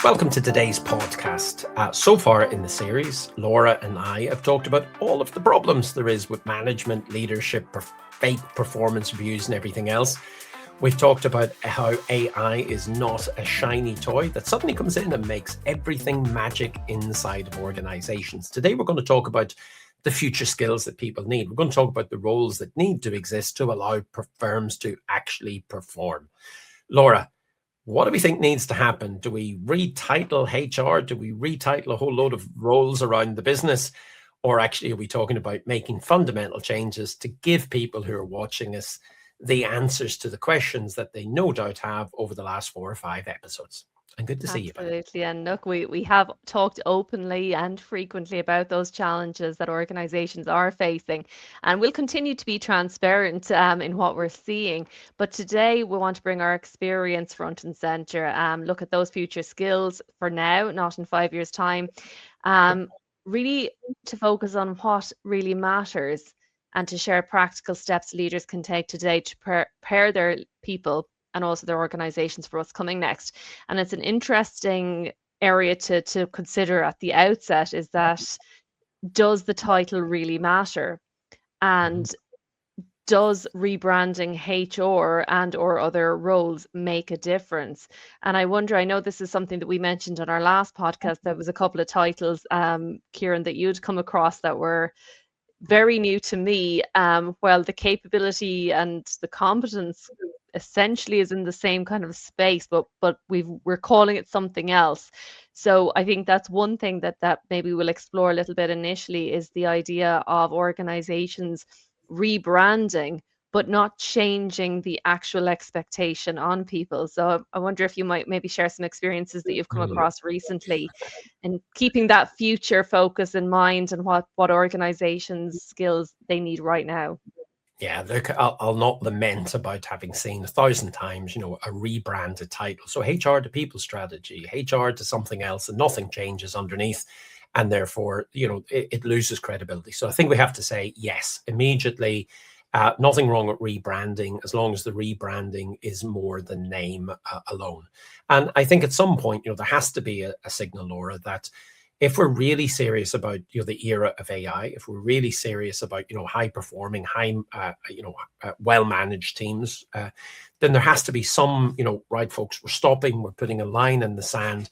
Welcome to today's podcast. So far in the series, Laura and I have talked about all of the problems there is with management, leadership, fake performance reviews and everything else. We've talked about how AI is not a shiny toy that suddenly comes in and makes everything magic inside of organizations. Today, we're going to talk about the future skills that people need. We're going to talk about the roles that need to exist to allow firms to actually perform. Laura, what do we think needs to happen? Do we retitle HR? Do we retitle a whole load of roles around the business? Or actually, are we talking about making fundamental changes to give people who are watching us the answers to the questions that they no doubt have over the last 4 or 5 episodes? And good to see you. Absolutely. And look, we have talked openly and frequently about those challenges that organizations are facing. And we'll continue to be transparent in what we're seeing. But today we want to bring our experience front and center, look at those future skills for now, not in 5 years' time. Really to focus on what really matters and to share practical steps leaders can take today to prepare their people and also their organizations for what's coming next. And it's an interesting area to consider at the outset, is that does the title really matter? And does rebranding HR and or other roles make a difference? And I wonder, I know this is something that we mentioned on our last podcast, there was a couple of titles, Kieran, that you'd come across that were very new to me. Well, the capability and the competence essentially is in the same kind of space, but we're calling it something else. So I think that's one thing that maybe we'll explore a little bit initially, is the idea of organizations rebranding but not changing the actual expectation on people. So I wonder if you might maybe share some experiences that you've come across recently and keeping that future focus in mind and what organizations' skills they need right now. Yeah, look, I'll not lament about having seen 1,000 times, a rebranded title. So HR to people strategy, HR to something else, and nothing changes underneath. And therefore, it loses credibility. So I think we have to say, yes, immediately, nothing wrong with rebranding, as long as the rebranding is more than name alone. And I think at some point, there has to be a signal, Laura, that if we're really serious about the era of AI, if we're really serious about high performing, well managed teams, then there has to be some right, folks, we're stopping, we're putting a line in the sand,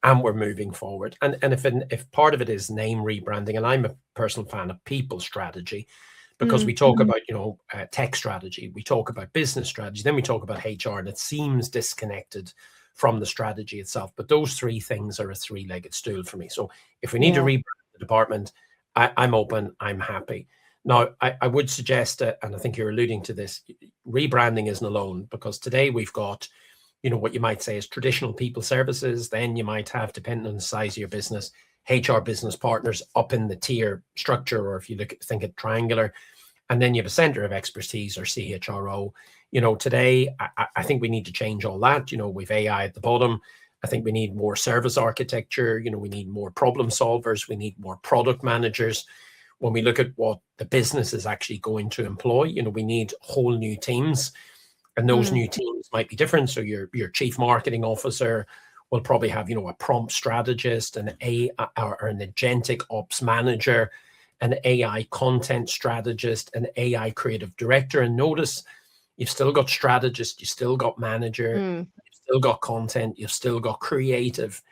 and we're moving forward. And if part of it is name rebranding, and I'm a personal fan of people strategy, because we talk about tech strategy, we talk about business strategy, then we talk about HR, and it seems disconnected from the strategy itself. But those 3 things are a 3-legged stool for me. So if we need to rebrand the department, I'm open, I'm happy. Now, I would suggest, and I think you're alluding to this, rebranding isn't alone, because today we've got, what you might say is traditional people services. Then you might have, depending on the size of your business, HR business partners up in the tier structure, or if you think it triangular, and then you have a center of expertise, or CHRO. Today, I think we need to change all that. We've AI at the bottom. I think we need more service architecture. We need more problem solvers. We need more product managers. When we look at what the business is actually going to employ, we need whole new teams. And those new teams might be different. So your chief marketing officer will probably have, a prompt strategist, an agentic ops manager, an AI content strategist, an AI creative director. And notice, you've still got strategist, you've still got manager, you've still got content, you've still got creative.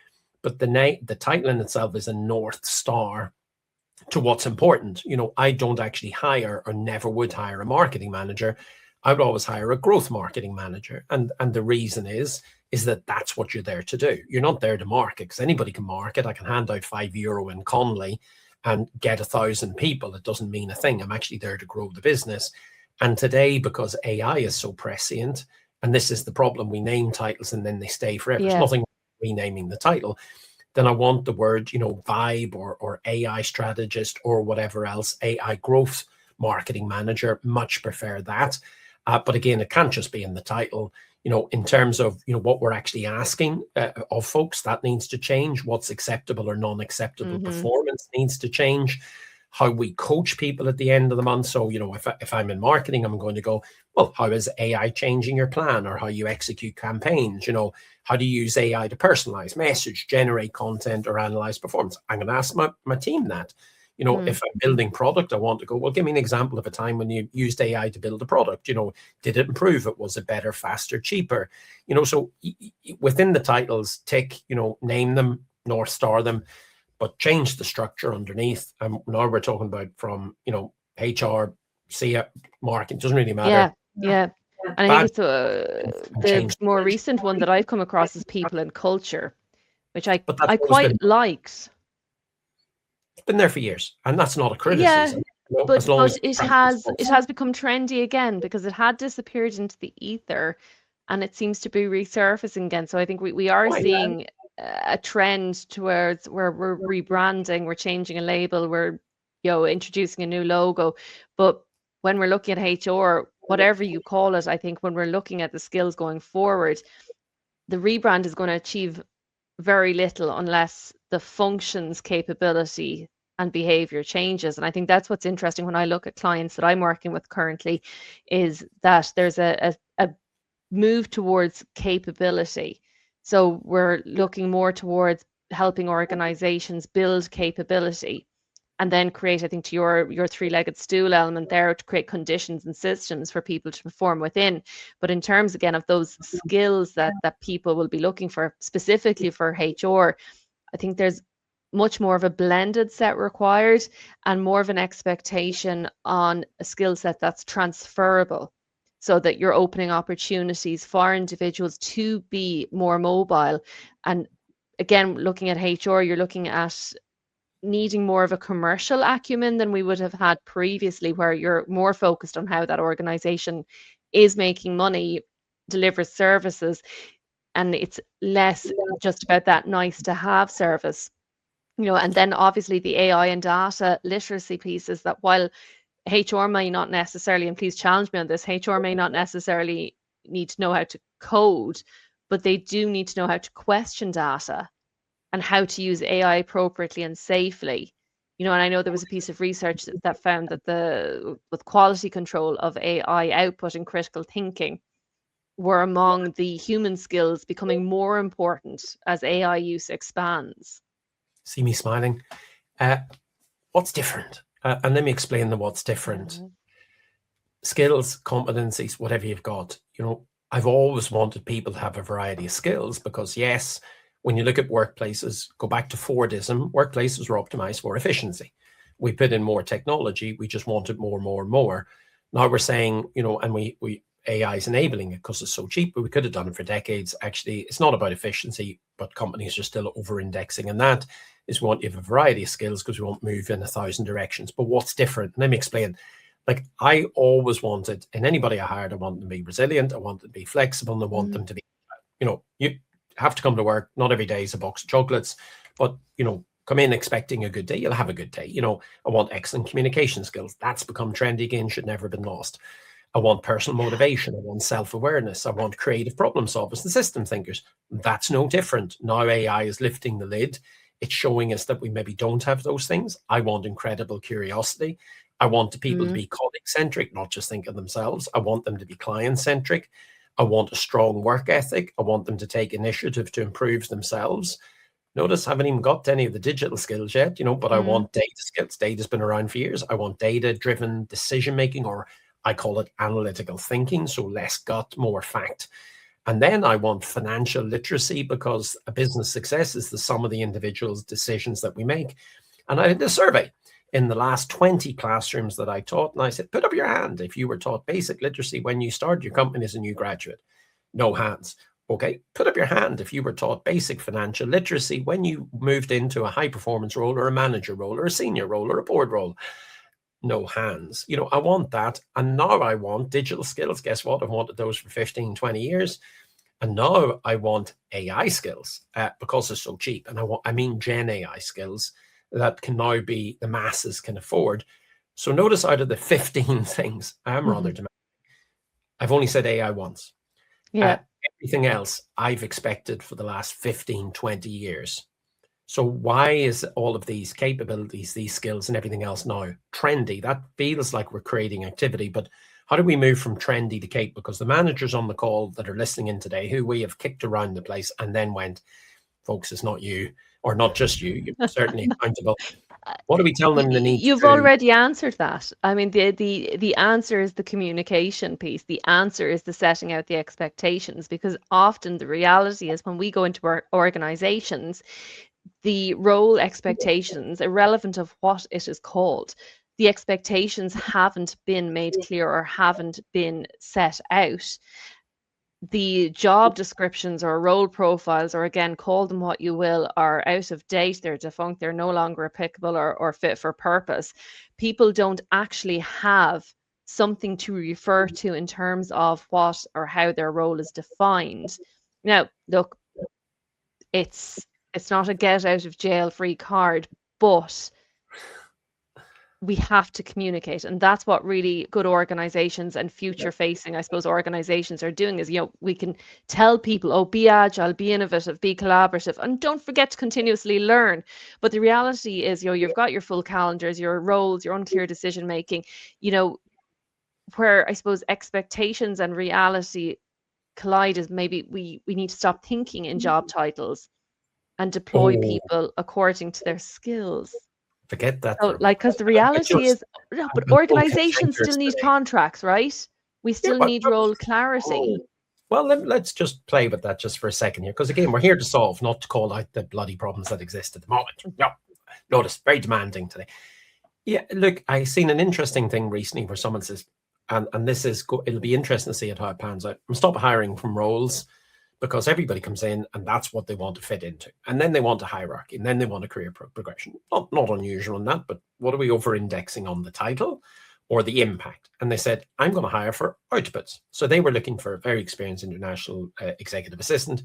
But the title in itself is a North Star to what's important. I don't actually hire, or never would hire, a marketing manager. I would always hire a growth marketing manager. And the reason is that that's what you're there to do. You're not there to market, because anybody can market. I can hand out €5 in Connolly and get 1,000 people. It doesn't mean a thing. I'm actually there to grow the business. And today, because AI is so prescient, and this is the problem, we name titles and then they stay forever. There's nothing renaming the title. Then I want the word, vibe or AI strategist or whatever else, AI growth marketing manager, much prefer that. But again, it can't just be in the title. In terms of, what we're actually asking of folks, that needs to change. What's acceptable or non-acceptable performance needs to change. how we coach people at the end of the month. So, if I'm in marketing, I'm going to go, well, how is AI changing your plan, or how you execute campaigns? How do you use AI to personalize message, generate content, or analyze performance? I'm going to ask my team that. If I'm building product, I want to go, well, give me an example of a time when you used AI to build a product. Did it improve it? Was it better, faster, cheaper? So within the titles, tick, name them, North Star them, but change the structure underneath. And now we're talking about from, HR, CA, marketing, doesn't really matter. Yeah. And I think it's the more recent one that I've come across is people and culture, which I quite liked. It's been there for years, and that's not a criticism. Yeah, but it has become trendy again because it had disappeared into the ether, and it seems to be resurfacing again. So I think we are seeing a trend towards where we're rebranding, we're changing a label, we're introducing a new logo. But when we're looking at HR, whatever you call it, I think when we're looking at the skills going forward, the rebrand is going to achieve very little unless the functions, capability, and behavior changes. And I think that's what's interesting when I look at clients that I'm working with currently, is that there's a move towards capability. So we're looking more towards helping organizations build capability and then create, I think, to your three-legged stool element there, to create conditions and systems for people to perform within. But in terms, again, of those skills that people will be looking for, specifically for HR, I think there's much more of a blended set required and more of an expectation on a skill set that's transferable, so that you're opening opportunities for individuals to be more mobile. And again, looking at HR, you're looking at needing more of a commercial acumen than we would have had previously, where you're more focused on how that organization is making money, delivers services, and it's less just about that nice to have service. And then obviously the AI and data literacy pieces, that while HR may not necessarily, and please challenge me on this, HR may not necessarily need to know how to code, but they do need to know how to question data and how to use AI appropriately and safely. And I know there was a piece of research that found that with quality control of AI output and critical thinking were among the human skills becoming more important as AI use expands. See me smiling. What's different? And let me explain what's different. Skills, competencies, whatever you've got. I've always wanted people to have a variety of skills because, yes, when you look at workplaces, go back to Fordism, workplaces were optimized for efficiency. We put in more technology. We just wanted more, more, and more. Now we're saying, and we AI is enabling it because it's so cheap, but we could have done it for decades. Actually, it's not about efficiency, but companies are still over-indexing. And that is we want you to have a variety of skills because we won't move in 1,000 directions. But what's different? Let me explain. Like, I always wanted, in anybody I hired, I want them to be resilient. I want them to be flexible. And I want them to be, you have to come to work. Not every day is a box of chocolates, but, come in expecting a good day. You'll have a good day. I want excellent communication skills. That's become trendy again, should never have been lost. I want personal motivation. I want self-awareness. I want creative problem solvers and system thinkers. That's no different. Now AI is lifting the lid. It's showing us that we maybe don't have those things. I want incredible curiosity. I want the people to be colleague-centric, not just think of themselves. I want them to be client-centric. I want a strong work ethic. I want them to take initiative to improve themselves. Notice I haven't even got to any of the digital skills yet, but I want data skills. Data's been around for years. I want data-driven decision-making, or I call it analytical thinking, so less gut, more fact. And then I want financial literacy, because a business success is the sum of the individual's decisions that we make. And I did a survey in the last 20 classrooms that I taught, and I said, put up your hand if you were taught basic literacy when you started your company as a new graduate. No hands. Okay, put up your hand if you were taught basic financial literacy when you moved into a high performance role or a manager role or a senior role or a board role. No hands. I want that. And now I want digital skills. Guess what? I've wanted those for 15, 20 years. And now I want AI skills because they're so cheap. And I mean Gen AI skills that can now be, the masses can afford. So notice, out of the 15 things, I'm rather demanding. I've only said AI once. Yeah. Everything else I've expected for the last 15, 20 years. So why is all of these capabilities, these skills and everything else now trendy? That feels like we're creating activity, but how do we move from trendy to cape? Because the managers on the call that are listening in today, who we have kicked around the place and then went, folks, it's not you, or not just you, you're certainly accountable. What are we telling them they need to You've do? already answered that. I mean, the answer is the communication piece. The answer is the setting out the expectations, because often the reality is when we go into our organizations, the role expectations, irrelevant of what it is called, the expectations haven't been made clear or haven't been set out. The job descriptions or role profiles, or again, call them what you will, are out of date, they're defunct, they're no longer applicable or fit for purpose. People don't actually have something to refer to in terms of what or how their role is defined. Now, look, it's not a get out of jail free card, but we have to communicate, and that's what really good organizations and future facing, I suppose, organizations are doing. Is, we can tell people, oh, be agile, be innovative, be collaborative, and don't forget to continuously learn. But the reality is, you've got your full calendars, your roles, your unclear decision making, where I suppose expectations and reality collide is maybe we need to stop thinking in job titles and deploy Oh, people according to their skills. forget that So, for a like, because the reality is, no, but I'm so organizations still cantankerous need today. contracts, right? We Yeah, still need role clarity. oh, well, let's just play with that just for a second here, because again, we're here to solve, not to call out the bloody problems that exist at the moment. No, notice, very demanding today. Yeah, look, I seen an interesting thing recently where someone says, and this is, it'll be interesting to see how it pans out. Stop hiring from roles, because everybody comes in and that's what they want to fit into. And then they want a hierarchy, and then they want a career progression. Not unusual in that, but what are we over indexing on, the title or the impact? And they said, I'm going to hire for outputs. So they were looking for a very experienced international executive assistant.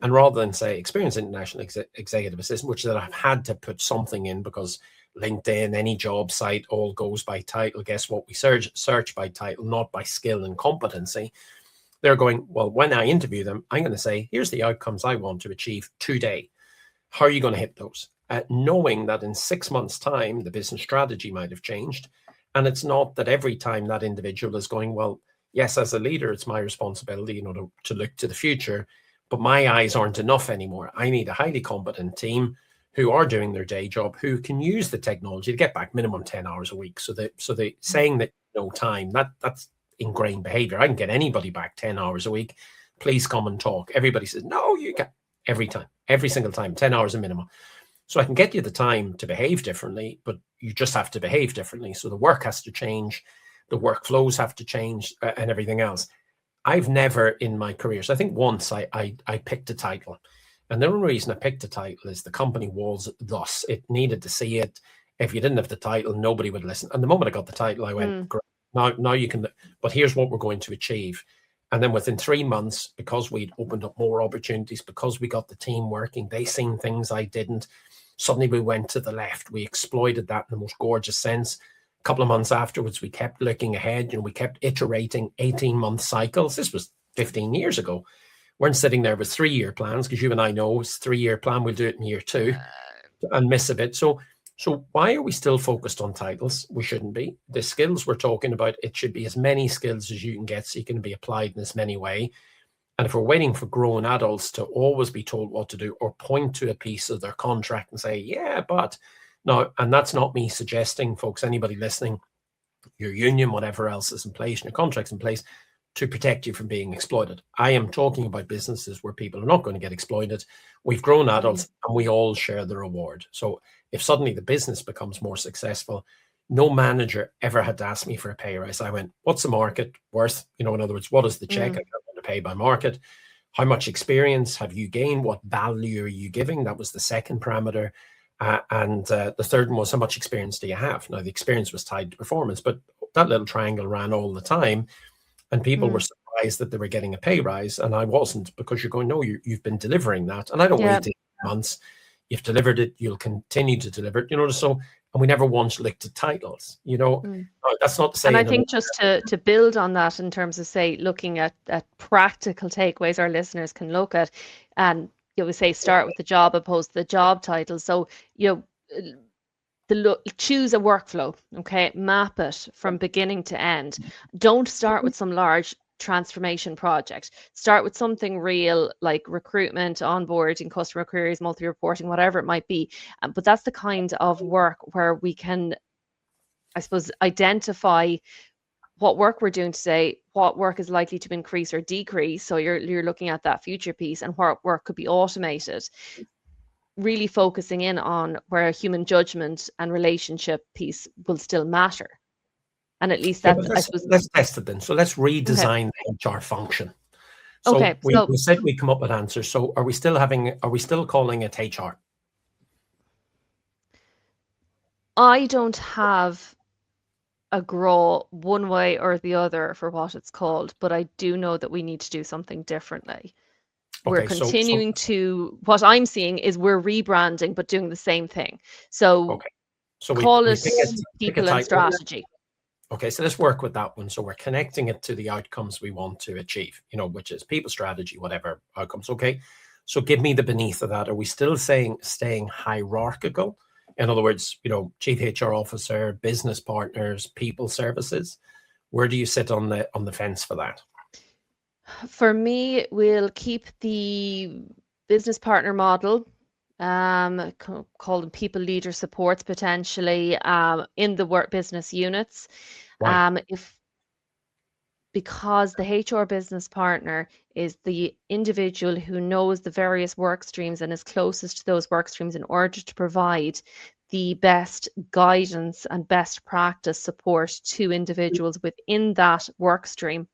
And rather than say experienced international executive assistant, which that I've had to put something in because LinkedIn, any job site, all goes by title. Guess what? We search by title, not by skill and competency. They're going, well, when I interview them, I'm going to say, here's the outcomes I want to achieve today. How are you going to hit those? Knowing that in 6 months' time, the business strategy might have changed. And it's not that every time that individual is going, well, yes, as a leader, it's my responsibility, to look to the future, but my eyes aren't enough anymore. I need a highly competent team who are doing their day job, who can use the technology to get back minimum 10 hours a week. So they saying that no time, that's ingrained behavior. I can get anybody back 10 hours a week. Please come and talk. Everybody says, no, you can. Every time, every single time, 10 hours a minimum. So I can get you the time to behave differently, but you just have to behave differently. So the work has to change, the workflows have to change, and everything else. I've never in my career, so I think once I picked a title. And the only reason I picked a title is the company was thus. It needed to see it. If you didn't have the title, nobody would listen. And the moment I got the title, I went, great, now you can, but here's what we're going to achieve. And then within 3 months, because we'd opened up more opportunities, because we got the team working, they seen things I didn't. Suddenly we went to the left. We exploited that in the most gorgeous sense. A couple of months afterwards, we kept looking ahead. We kept iterating 18-month cycles. This was 15 years ago. We're sitting there with 3-year plans, because you and I know it's 3-year plan. We'll do it in year 2 and miss a bit. So why are we still focused on titles? We shouldn't be. The skills we're talking about, it should be as many skills as you can get, so you can be applied in as many ways. And if we're waiting for grown adults to always be told what to do, or point to a piece of their contract and say, yeah, but no, and that's not me suggesting, folks, anybody listening, your union, whatever else is in place, your contract's in place to protect you from being exploited. I am talking about businesses where people are not going to get exploited. We've grown adults and we all share the reward. So if suddenly the business becomes more successful, no manager ever had to ask me for a pay rise. I went, what's the market worth? In other words, what is the check? I don't want to pay by market. How much experience have you gained? What value are you giving? That was the second parameter. And the third one was, how much experience do you have? Now, the experience was tied to performance, but that little triangle ran all the time. And people were surprised that they were getting a pay rise. And I wasn't, because you're going, no, you've been delivering that. And I don't wait 8 months. You've delivered it. You'll continue to deliver it. So, and we never once looked at titles, That's not to say. And I think just to build on that in terms of, say, looking at practical takeaways our listeners can look at, and you would say start with the job opposed to the job title. So, choose a workflow, okay? Map it from beginning to end. Don't start with some large transformation project. Start with something real like recruitment, onboarding, customer queries, multi-reporting, whatever it might be. But that's the kind of work where we can, I suppose, identify what work we're doing today, what work is likely to increase or decrease. So you're looking at that future piece and what work could be automated, really focusing in on where human judgment and relationship piece will still matter. And at least Yeah, that's, but I suppose. let's test it then. So let's Okay. redesign the HR function. So Okay. we said we come up with answers. So are we still calling it HR? I don't have a grow one way or the other for what it's called, but I do know that we need to do something differently. We're Okay, continuing to, what I'm seeing is we're rebranding, but doing the same thing. So okay, so call we it pick a people and title. strategy. Okay, so let's work with that one. So we're connecting it to the outcomes we want to achieve, which is people, strategy, whatever outcomes. Okay, so give me the beneath of that. Are we still staying hierarchical? In other words, chief HR officer, business partners, people services. Where do you sit on the fence for that? For me, we'll keep the business partner model, call them people leader supports potentially, in the work business units. Why? Because the HR business partner is the individual who knows the various work streams and is closest to those work streams in order to provide the best guidance and best practice support to individuals within that work stream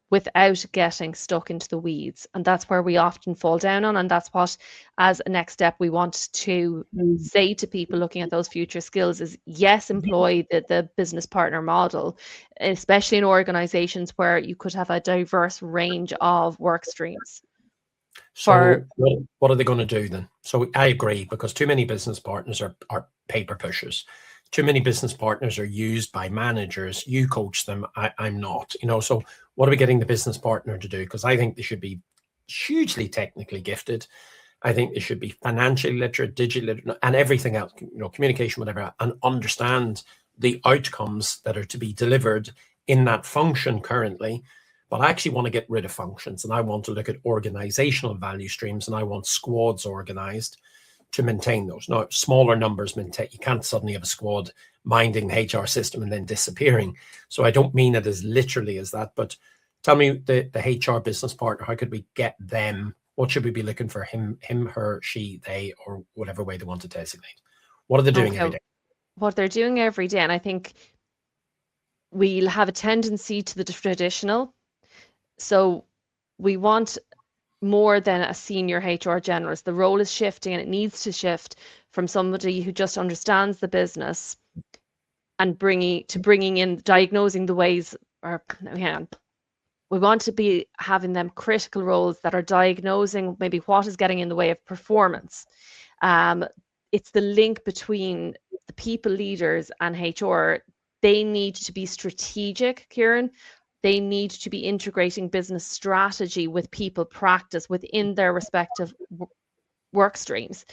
without getting stuck into the weeds. And that's where we often fall down on. And that's what, as a next step, we want to say to people looking at those future skills is, yes, employ the business partner model, especially in organizations where you could have a diverse range of work streams. So what are they going to do then? So I agree, because too many business partners are paper pushers. Too many business partners are used by managers. You coach them. I'm not, so what are we getting the business partner to do? Because I think they should be hugely technically gifted. I think they should be financially literate, digitally literate, and everything else, communication, whatever, and understand the outcomes that are to be delivered in that function currently. But I actually want to get rid of functions, and I want to look at organizational value streams, and I want squads organized to maintain those. Now, smaller numbers maintain. You can't suddenly have a squad minding the HR system and then disappearing. So I don't mean it as literally as that, but tell me the HR business partner, how could we get them? What should we be looking for him, her, she, they, or whatever way they want to designate? What are they doing every day? What they're doing every day, and I think we'll have a tendency to the traditional. So we want more than a senior HR generalist. The role is shifting, and it needs to shift from somebody who just understands the business and bringing in diagnosing the ways, or we want to be having them critical roles that are diagnosing maybe what is getting in the way of performance. It's the link between the people leaders and HR. They need to be strategic, Kieran. They need to be integrating business strategy with people practice within their respective work streams.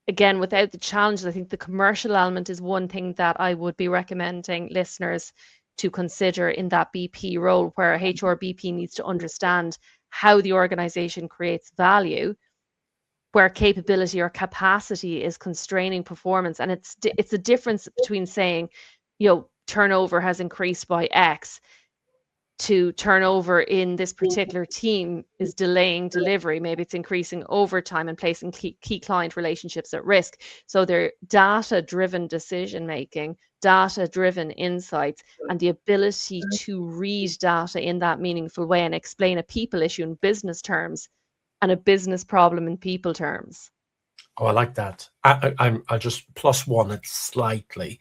Again, without the challenges, I think the commercial element is one thing that I would be recommending listeners to consider in that BP role, where a HR BP needs to understand how the organization creates value, where capability or capacity is constraining performance. And it's the difference between saying, turnover has increased by X, to turnover in this particular team is delaying delivery. Maybe it's increasing overtime and placing key client relationships at risk. So they're data-driven decision-making, data-driven insights, and the ability to read data in that meaningful way and explain a people issue in business terms and a business problem in people terms. Oh, I like that. I'll just plus one it slightly,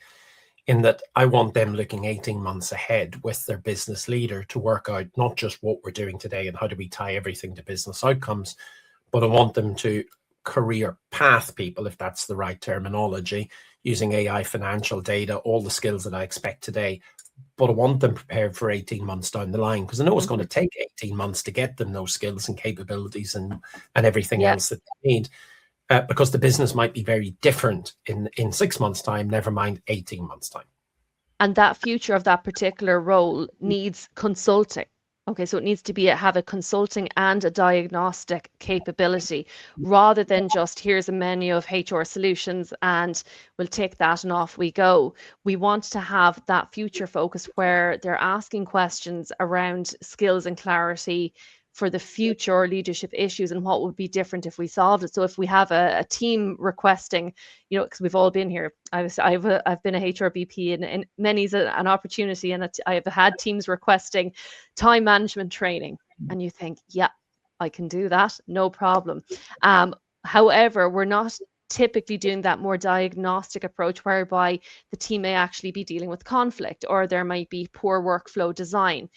in that I want them looking 18 months ahead with their business leader to work out not just what we're doing today and how do we tie everything to business outcomes, but I want them to career path people, if that's the right terminology, using AI, financial data, all the skills that I expect today, but I want them prepared for 18 months down the line, because I know it's going to Mm-hmm. take 18 months to get them those skills and capabilities and everything Yeah. else that they need, because the business might be very different in 6 months' time, never mind 18 months' time. And that future of that particular role needs consulting. Okay, so it needs to have a consulting and a diagnostic capability, rather than just here's a menu of HR solutions and we'll take that and off we go. We want to have that future focus where they're asking questions around skills and clarity for the future leadership issues and what would be different if we solved it. So if we have a team requesting, because we've all been here. I've been a HRBP, and many's an opportunity, and I've had teams requesting time management training, and you think, yeah, I can do that, no problem. However, we're not typically doing that more diagnostic approach, whereby the team may actually be dealing with conflict, or there might be poor workflow design,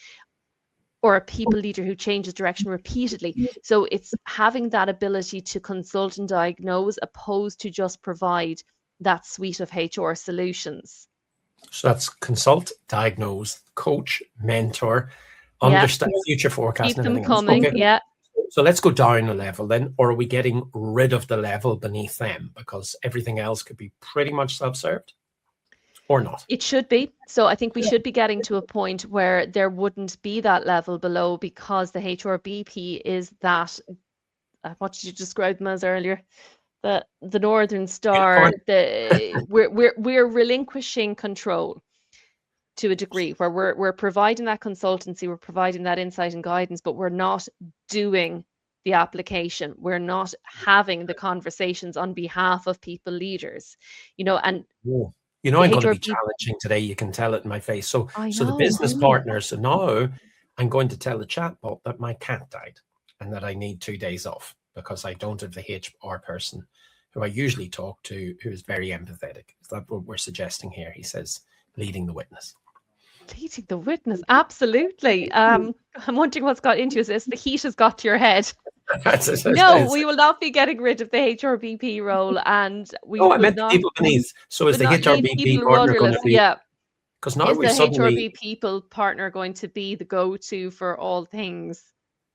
or a people leader who changes direction repeatedly. So it's having that ability to consult and diagnose, opposed to just provide that suite of HR solutions. So that's consult, diagnose, coach, mentor, Yeah, understand future forecast keep and them everything else. coming. Okay. Yeah, So let's go down a level then, or are we getting rid of the level beneath them because everything else could be pretty much self-served, or not? it should be. So I think we should be getting to a point where there wouldn't be that level below, because the HRBP is that, what did you describe them as earlier? The Northern Star. We're relinquishing control to a degree, where we're providing that consultancy, we're providing that insight and guidance, but we're not doing the application. We're not having the conversations on behalf of people leaders, and Whoa. the I'm going to be HRBP. challenging today. You can tell it in my face. So I the know. business partners, so now I'm going to tell the chatbot that my cat died and that I need 2 days off because I don't have the HR person who I usually talk to, who is very empathetic. Is that what we're suggesting here? He says, leading the witness. Leading the witness, absolutely. I'm wondering what's got into us. The heat has got to your head. No, we will not be getting rid of the HRBP role, and we I will meant the not. people beneath. So is the Not leave HRBP people partner going rudderless. to be? Yeah. Because now Is the we've suddenly, HRB people partner going to be the go-to for all things?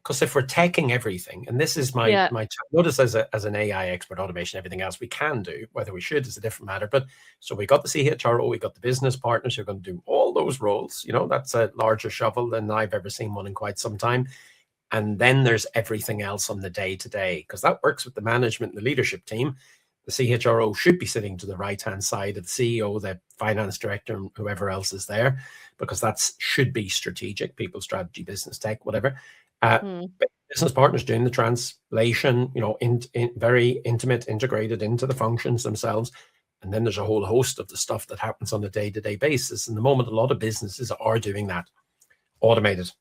because if we're teching everything, and this is my notice as an AI expert, automation, everything else we can do, whether we should is a different matter. But so we got the CHRO, we got the business partners who are going to do all those roles. That's a larger shovel than I've ever seen one in quite some time. And then there's everything else on the day-to-day, because that works with the management and the leadership team. The CHRO should be sitting to the right-hand side of the CEO, the finance director, and whoever else is there, because that should be strategic, people strategy, business tech, whatever. Business partners doing the translation, in very intimate, integrated into the functions themselves. And then there's a whole host of the stuff that happens on a day-to-day basis. And the moment a lot of businesses are doing that, automated,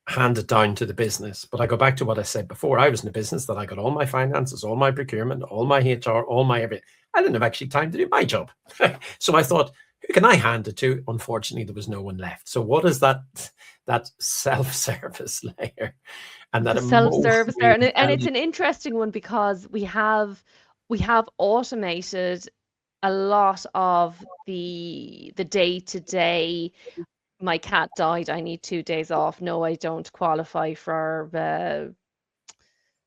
handed down to the business. But I go back to what I said before. I was in a business that I got all my finances, all my procurement, all my HR, all my everything. I didn't have actually time to do my job. So I thought, who can I hand it to? Unfortunately, there was no one left. So what is that self-service layer? And that self-service there, and it's an interesting one, because we have automated a lot of the day-to-day. My cat died, I need 2 days off. No, I don't qualify for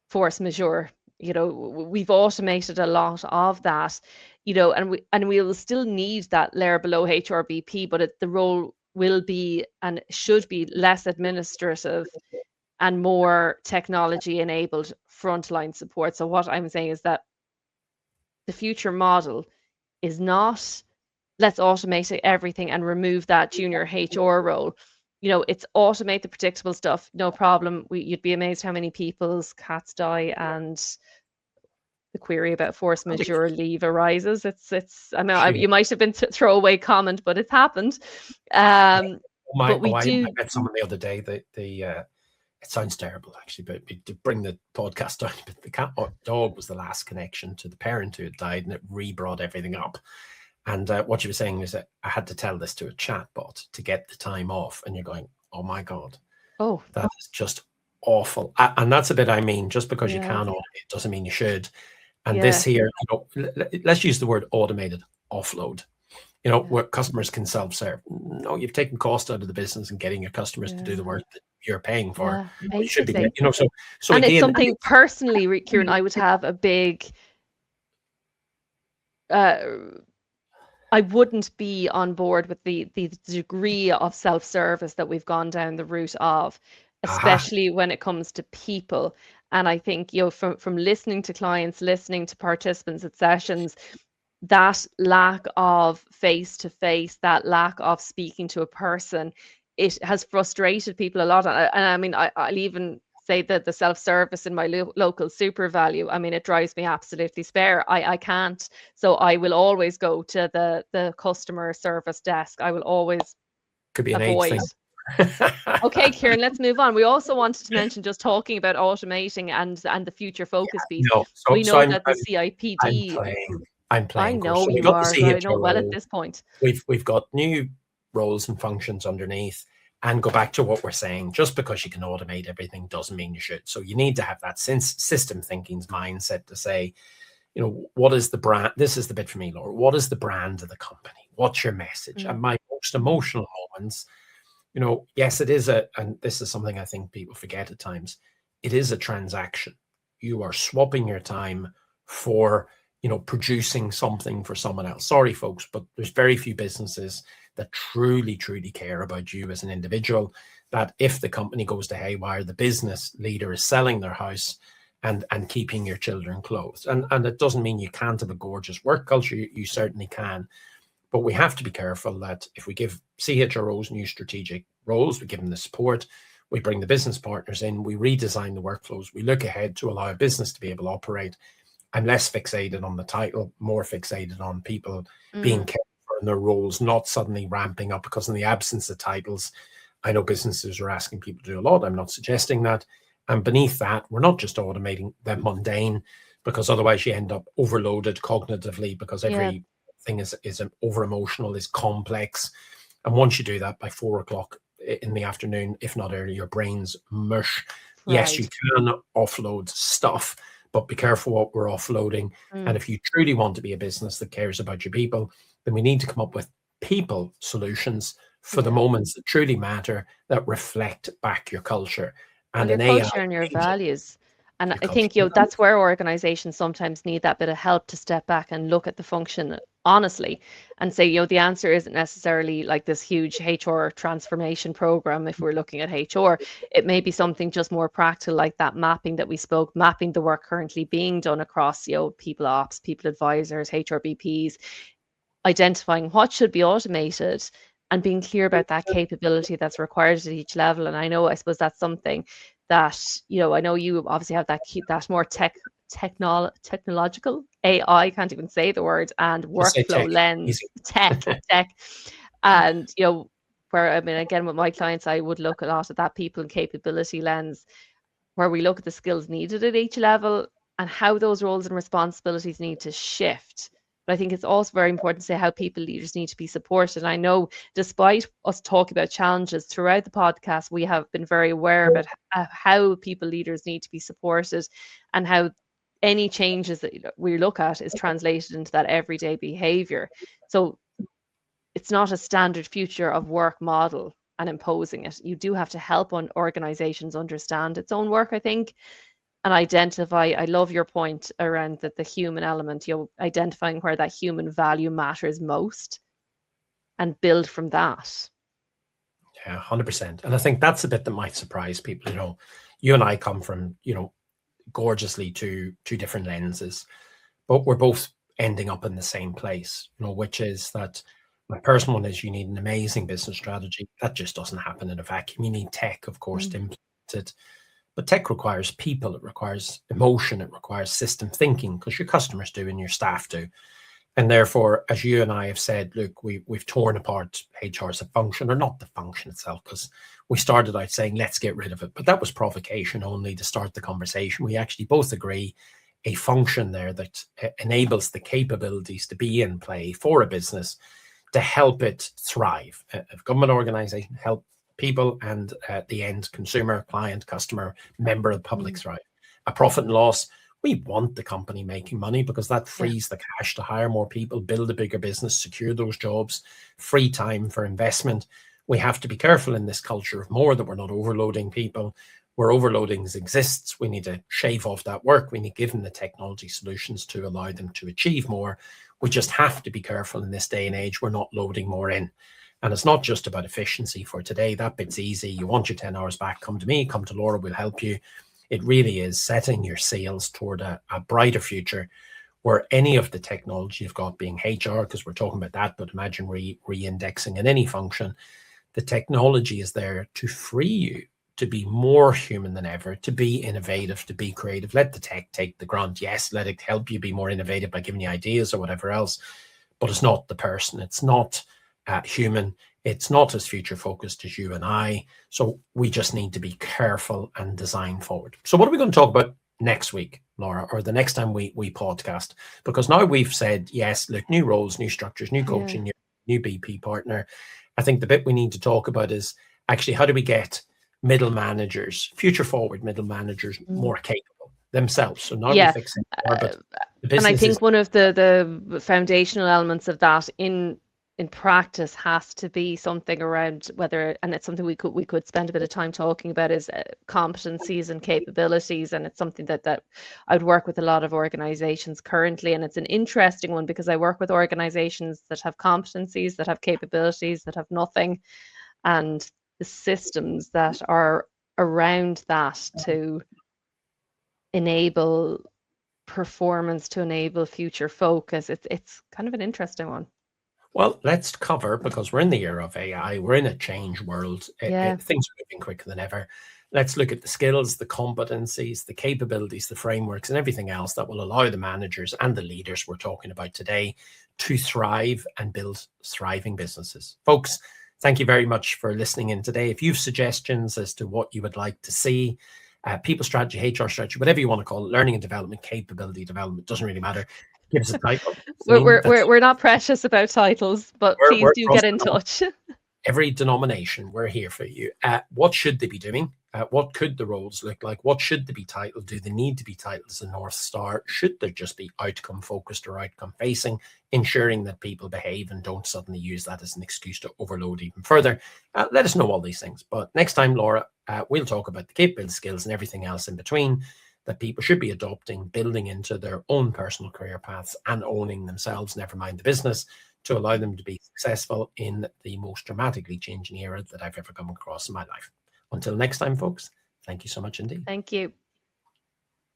force majeure. We've automated a lot of that, and we will still need that layer below HRBP, but the role will be and should be less administrative and more technology enabled frontline support. So what I'm saying is that the future model is not, let's automate everything and remove that junior HR role. It's automate the predictable stuff, no problem. You'd be amazed how many people's cats die, and the query about force majeure leave arises. I mean, you might have been throwaway comment, but it's happened. But we do. I met someone the other day that it sounds terrible actually, but to bring the podcast down, but the cat or dog was the last connection to the parent who had died, and it re-brought everything up. And what you were saying is that I had to tell this to a chatbot to get the time off, and you're going, oh my God, that is just awful. And that's a bit, just because you can automate doesn't mean you should. And this here, let's use the word automated offload. You know, where customers can self-serve. No, you've taken cost out of the business and getting your customers to do the Yeah. work that you're paying for. Yeah, Well, you should be getting, basically. you know, so And it's again, something personally, Kieran, I would have a big uh I wouldn't be on board with the degree of self-service that we've gone down the route of, aha, especially when it comes to people. And I think, from listening to clients, listening to participants at sessions, that lack of face to face, that lack of speaking to a person, it has frustrated people a lot. And I mean, I'll even say that the self-service in my local super value, I mean, it drives me absolutely spare. I can't. So I will always go to the customer service desk. I will always could be an age avoid. thing. Okay, Kieran, let's move on. We also wanted to mention, just talking about automating and the future focus piece. No, We so know I'm that the I'm CIPD, playing. I'm I playing coach. know So we've you got the are, so I know CHR well at role. this point. We've got new roles and functions underneath. And go back to what we're saying. Just because you can automate everything doesn't mean you should. So you need to have that system thinking's mindset to say, you know, what is the brand? This is the bit for me, Laura. What is the brand of the company? What's your message? Mm, And my most mm, emotional moments, you know, yes, it is and this is something I think people forget at times. It is a transaction. You are swapping your time for, you know, producing something for someone else. Sorry, folks, but there's very few businesses that truly, truly care about you as an individual. That if the company goes to haywire, the business leader is selling their house and keeping your children clothed. And it doesn't mean you can't have a gorgeous work culture. You certainly can. But we have to be careful that if we give CHROs new strategic roles, we give them the support, we bring the business partners in, we redesign the workflows, we look ahead to allow a business to be able to operate. I'm less fixated on the title, more fixated on people being mm. cared for in their roles, not suddenly ramping up, because in the absence of titles, I know businesses are asking people to do a lot. I'm not suggesting that. And beneath that, we're not just automating the mundane, because otherwise you end up overloaded cognitively, because Yeah, every thing is over emotional, is complex. And once you do that by 4 o'clock in the afternoon, if not early, your brain's mush. Yes, you right. can offload stuff, but be careful what we're offloading. And Mm, if you truly want to be a business that cares about your people, then we need to come up with people solutions for the yeah. moments that truly matter, that reflect back your culture. Well, And your an AI culture and your agent, values. And your I culture. think, that's where organizations sometimes need that bit of help to step back and look at the function honestly and say, the answer isn't necessarily like this huge HR transformation program if we're looking at HR. It may be something just more practical, like that mapping that we spoke, mapping the work currently being done across, people ops, people advisors, HRBPs, identifying what should be automated and being clear about that capability that's required at each level. And I suppose that's something that, I know you obviously have that more technological AI, can't even say the word, and Just say workflow tech, lens, easy. tech. And, where, I mean, again, with my clients, I would look a lot at that people and capability lens, where we look at the skills needed at each level and how those roles and responsibilities need to shift. But I think it's also very important to say how people leaders need to be supported. And I know, despite us talking about challenges throughout the podcast, we have been very aware about how people leaders need to be supported, and how any changes that we look at is translated into that everyday behavior. So it's not a standard future of work model and imposing it. You do have to help on organizations understand its own work, I think, and identify. I love your point around the human element, identifying where that human value matters most and build from that. Yeah, 100%. And I think that's the bit that might surprise people. You know, you and I come from, you know, gorgeously two different lenses, but we're both ending up in the same place, you know, which is that my personal one is you need an amazing business strategy. That just doesn't happen in a vacuum. You need tech, of course, to Mm, implement it. But tech requires people, it requires emotion, it requires system thinking, because your customers do and your staff do. And therefore, as you and I have said, look, we've torn apart HR as a function, or not the function itself, because we started out saying, let's get rid of it. But that was provocation only to start the conversation. We actually both agree a function there that enables the capabilities to be in play for a business to help it thrive. A government organization help people and the end consumer, client, customer, member of the public mm, thrive. A profit and loss, We want the company making money because that frees the cash to hire more people, build a bigger business, secure those jobs, free time for investment. We have to be careful in this culture of more that we're not overloading people. Where overloading exists, we need to shave off that work. We need to give them the technology solutions to allow them to achieve more. We just have to be careful in this day and age. We're not loading more in. And it's not just about efficiency for today. That bit's easy. You want your 10 hours back, come to me, come to Laura, we'll help you. It really is setting your sails toward a brighter future where any of the technology you've got, being HR, because we're talking about that, but imagine re-indexing in any function, the technology is there to free you to be more human than ever, to be innovative, to be creative. Let the tech take the grunt. Yes, let it help you be more innovative by giving you ideas or whatever else, but it's not the person. It's not human. It's not as future focused as you and I. So we just need to be careful and design forward. So what are we going to talk about next week, Laura, or the next time we podcast? Because now we've said, yes, look, new roles, new structures, new coaching, new BP partner. I think the bit we need to talk about is actually how do we get middle managers, future forward middle managers, more capable themselves. So now we fix it, but the business. And I think one of the foundational elements of that in practice has to be something around whether, and it's something we could spend a bit of time talking about, is competencies and capabilities. And it's something that I would work with a lot of organizations currently. And it's an interesting one because I work with organizations that have competencies, that have capabilities, that have nothing, and the systems that are around that to enable performance, to enable future focus. It's kind of an interesting one. Well, let's cover, because we're in the era of AI, we're in a change world. Things are moving quicker than ever. Let's look at the skills, the competencies, the capabilities, the frameworks, and everything else that will allow the managers and the leaders we're talking about today to thrive and build thriving businesses. Folks, thank you very much for listening in today. If you have suggestions as to what you would like to see, people strategy, HR strategy, whatever you want to call it, learning and development, capability development, doesn't really matter. Give us a title. We're not precious about titles, but please do get in touch. Every denomination, we're here for you. What should they be doing? What could the roles look like? What should they be titled? Do they need to be titled as a North Star? Should there just be outcome focused or outcome facing, ensuring that people behave and don't suddenly use that as an excuse to overload even further? Let us know all these things. But next time, Laura, we'll talk about the capability, skills, and everything else in between that people should be adopting, building into their own personal career paths and owning themselves, never mind the business, to allow them to be successful in the most dramatically changing era that I've ever come across in my life. Until next time, folks, thank you so much indeed. Thank you.